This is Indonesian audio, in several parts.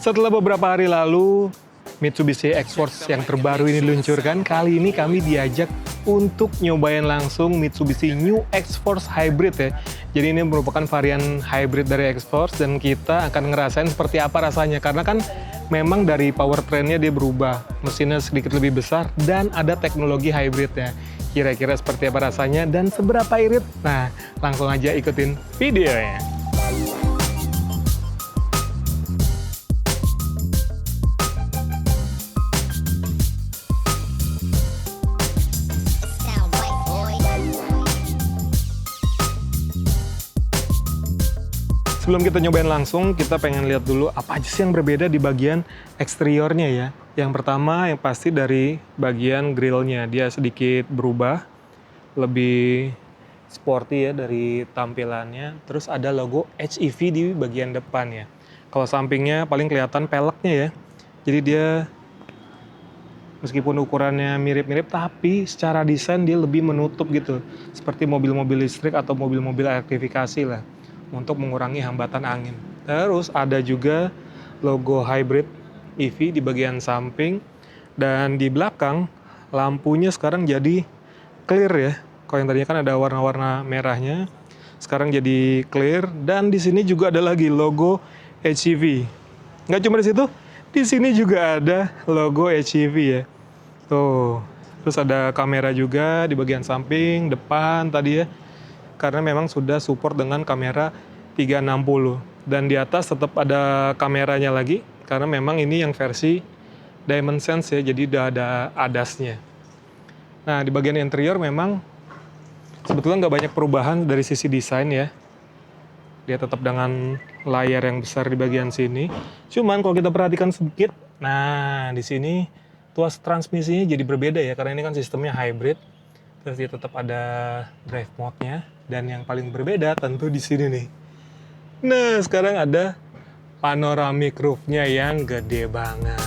Setelah beberapa hari lalu, Mitsubishi X-Force yang terbaru ini diluncurkan, kali ini kami diajak untuk nyobain langsung Mitsubishi New X-Force Hybrid ya. Jadi ini merupakan varian hybrid dari X-Force dan kita akan ngerasain seperti apa rasanya. Karena kan memang dari powertrainnya dia berubah, mesinnya sedikit lebih besar dan ada teknologi hybridnya. Kira-kira seperti apa rasanya dan seberapa irit? Nah, langsung aja ikutin videonya. Sebelum kita nyobain langsung, kita pengen lihat dulu apa aja sih yang berbeda di bagian eksteriornya ya. Yang pertama yang pasti dari bagian grillnya, dia sedikit berubah, lebih sporty ya dari tampilannya. Terus ada logo HEV di bagian depan ya. Kalau sampingnya paling kelihatan peleknya ya. Jadi dia meskipun ukurannya mirip-mirip, tapi secara desain dia lebih menutup gitu. Seperti mobil-mobil listrik atau mobil-mobil elektrifikasi lah, untuk mengurangi hambatan angin. Terus ada juga logo hybrid EV di bagian samping. Dan di belakang, lampunya sekarang jadi clear ya. Kalau yang tadinya kan ada warna-warna merahnya, sekarang jadi clear. Dan di sini juga ada lagi logo HEV. Nggak cuma di situ, di sini juga ada logo HEV ya. Tuh, terus ada kamera juga di bagian samping, depan tadi ya. Karena memang sudah support dengan kamera 360. Dan di atas tetap ada kameranya lagi, karena memang ini yang versi DimenSense ya, jadi udah ada ADAS-nya. Nah, di bagian interior memang sebetulnya nggak banyak perubahan dari sisi desain ya. Dia tetap dengan layar yang besar di bagian sini. Cuman kalau kita perhatikan sedikit, nah di sini tuas transmisinya jadi berbeda ya, karena ini kan sistemnya hybrid. Terus dia tetap ada drive mode-nya. Dan yang paling berbeda tentu di sini nih. Nah, sekarang ada panoramic roof-nya yang gede banget.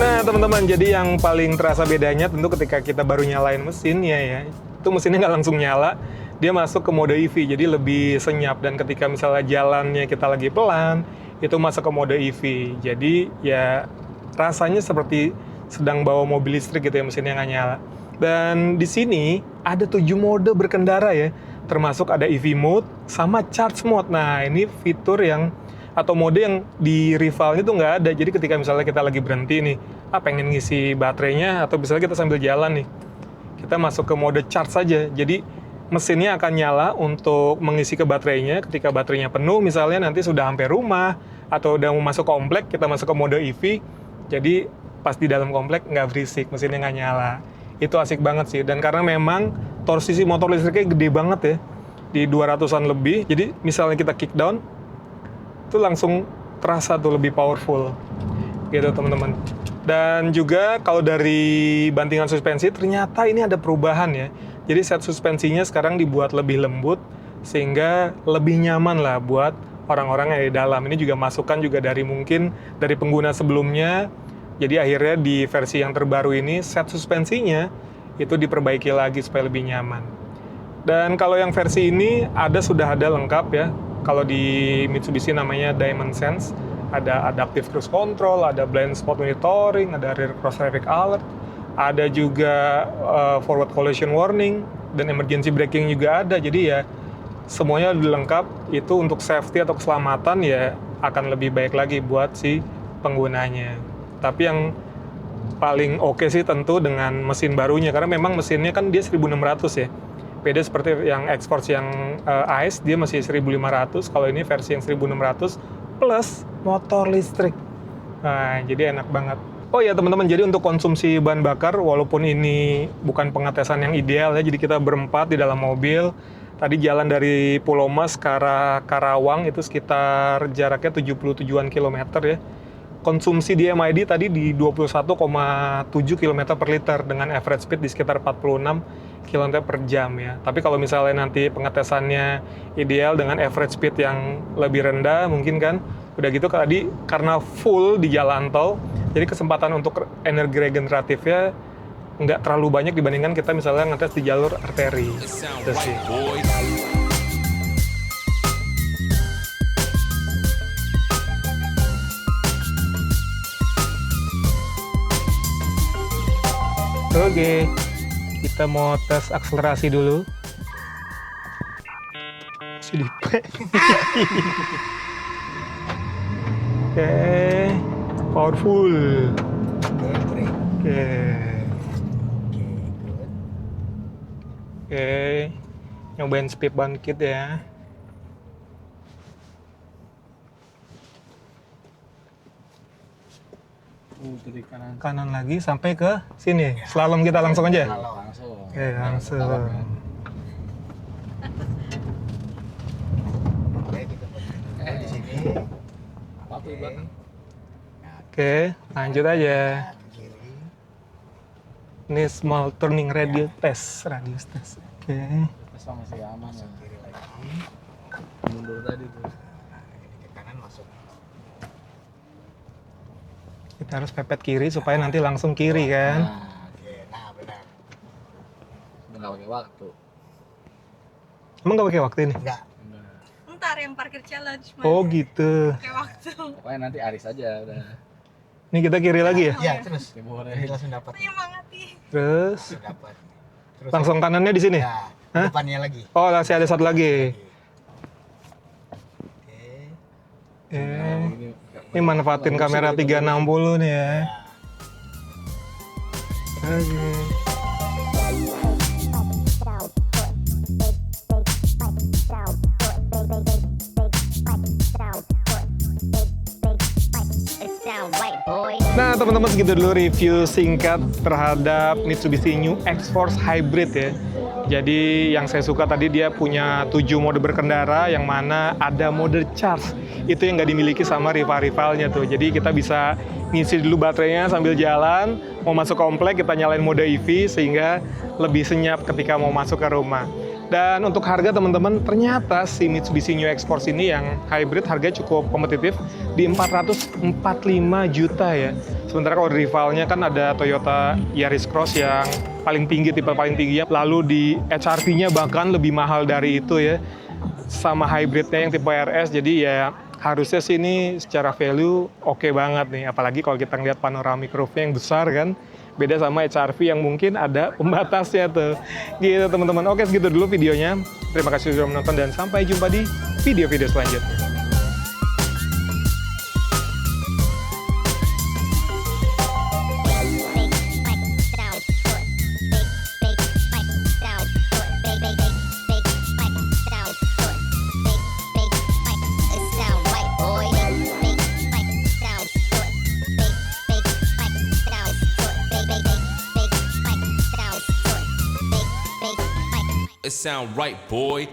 Nah, teman-teman, jadi yang paling terasa bedanya tentu ketika kita baru nyalain mesinnya ya. Itu mesinnya nggak langsung nyala, dia masuk ke mode EV, jadi lebih senyap. Dan ketika misalnya jalannya kita lagi pelan, itu masuk ke mode EV. Jadi ya rasanya seperti sedang bawa mobil listrik gitu ya, mesinnya nggak nyala. Dan di sini ada 7 mode berkendara ya, termasuk ada EV mode sama charge mode. Nah, ini fitur yang atau mode yang di rivalnya tuh nggak ada. Jadi ketika misalnya kita lagi berhenti nih, pengen ngisi baterainya atau misalnya kita sambil jalan nih, kita masuk ke mode charge saja. Jadi mesinnya akan nyala untuk mengisi ke baterainya. Ketika baterainya penuh misalnya, nanti sudah sampai rumah atau udah mau masuk komplek, kita masuk ke mode EV. Jadi pas di dalam komplek nggak berisik, mesinnya nggak nyala. Itu asik banget sih. Dan karena memang torsi si motor listriknya gede banget ya, di 200-an lebih. Jadi misalnya kita kick down, itu langsung terasa tuh lebih powerful gitu teman-teman. Dan juga kalau dari bantingan suspensi, ternyata ini ada perubahan ya. Jadi set suspensinya sekarang dibuat lebih lembut, sehingga lebih nyaman lah buat orang-orang yang di dalam. Ini juga masukan juga dari mungkin dari pengguna sebelumnya. Jadi akhirnya di versi yang terbaru ini, set suspensinya itu diperbaiki lagi supaya lebih nyaman. Dan kalau yang versi ini sudah ada lengkap ya. Kalau di Mitsubishi namanya DimenSense, ada adaptive cruise control, ada blind spot monitoring, ada rear cross traffic alert, ada juga forward collision warning, dan emergency braking juga ada. Jadi ya semuanya udah lengkap. Itu untuk safety atau keselamatan ya akan lebih baik lagi buat si penggunanya. Tapi yang paling oke sih tentu dengan mesin barunya, karena memang mesinnya kan dia 1600 ya. Beda seperti yang X-Force yang ICE, dia masih 1500. Kalau ini versi yang 1600 plus motor listrik. Nah, jadi enak banget. Oh ya teman-teman, jadi untuk konsumsi bahan bakar, walaupun ini bukan pengetesan yang ideal ya, jadi kita berempat di dalam mobil. Tadi jalan dari Pulau Mas ke arah Karawang itu sekitar jaraknya 77-an kilometer ya. Konsumsi di MID tadi di 21,7 km per liter dengan average speed di sekitar 46 km per jam ya. Tapi kalau misalnya nanti pengetesannya ideal dengan average speed yang lebih rendah mungkin kan, udah gitu tadi karena full di jalan tol, jadi kesempatan untuk energi regeneratifnya nggak terlalu banyak dibandingkan kita misalnya ngetes di jalur arteri. Itu sih. Oke, kita mau tes akselerasi dulu. Masih di P. Oke, powerful. Oke. Oke, nyobain speed bangkit ya. Dari kanan. Kanan lagi sampai ke sini. Slalom kita langsung aja. Langsung. Oke, langsung. Di sini. Apa tuh di belakang? Oke, lanjut aja. Kiri. Ini small turning radius test. Oke. Asal masih aman ya. Kiri lagi. Mundur tadi tuh. Ini ke kanan masuk. Kita harus pepet kiri supaya nanti langsung kiri kan. Nah, Oke, nah benar. nggak pakai waktu. Emang nggak pakai waktu ini? Enggak. Enggak. Ntar yang parkir challenge Mas. Oh gitu. Pakai waktu. Pokoknya nanti Aris aja udah. Ini kita kiri lagi ya? Iya, terus. Ya boleh. Ini langsung dapat. Menyemangati. Terus Dapat. Terus langsung kanannya di sini? ya, Hah? depannya lagi. Oh, masih ada satu lagi. Oke. Ini manfaatin kamera 360 nih ya. Oke. Nah teman-teman, segitu dulu review singkat terhadap Mitsubishi New X-Force Hybrid ya. Jadi yang saya suka tadi dia punya 7 mode berkendara, yang mana ada mode charge. Itu yang nggak dimiliki sama rival-rivalnya tuh. Jadi kita bisa ngisi dulu baterainya sambil jalan, mau masuk komplek kita nyalain mode EV sehingga lebih senyap ketika mau masuk ke rumah. Dan untuk harga teman-teman, ternyata si Mitsubishi New X-Force ini yang hybrid harganya cukup kompetitif di 445 juta ya. Sementara kalau rivalnya kan ada Toyota Yaris Cross yang paling tinggi, tipe paling tingginya. Lalu di HRV-nya bahkan lebih mahal dari itu ya. Sama hybridnya yang tipe RS, jadi ya harusnya sih ini secara value oke banget nih. Apalagi kalau kita ngeliat panoramic roof-nya yang besar kan. Beda sama HRV yang mungkin ada pembatasnya tuh. Gitu teman-teman. Oke, segitu dulu videonya. Terima kasih sudah menonton dan sampai jumpa di video-video selanjutnya. It sound right, boy.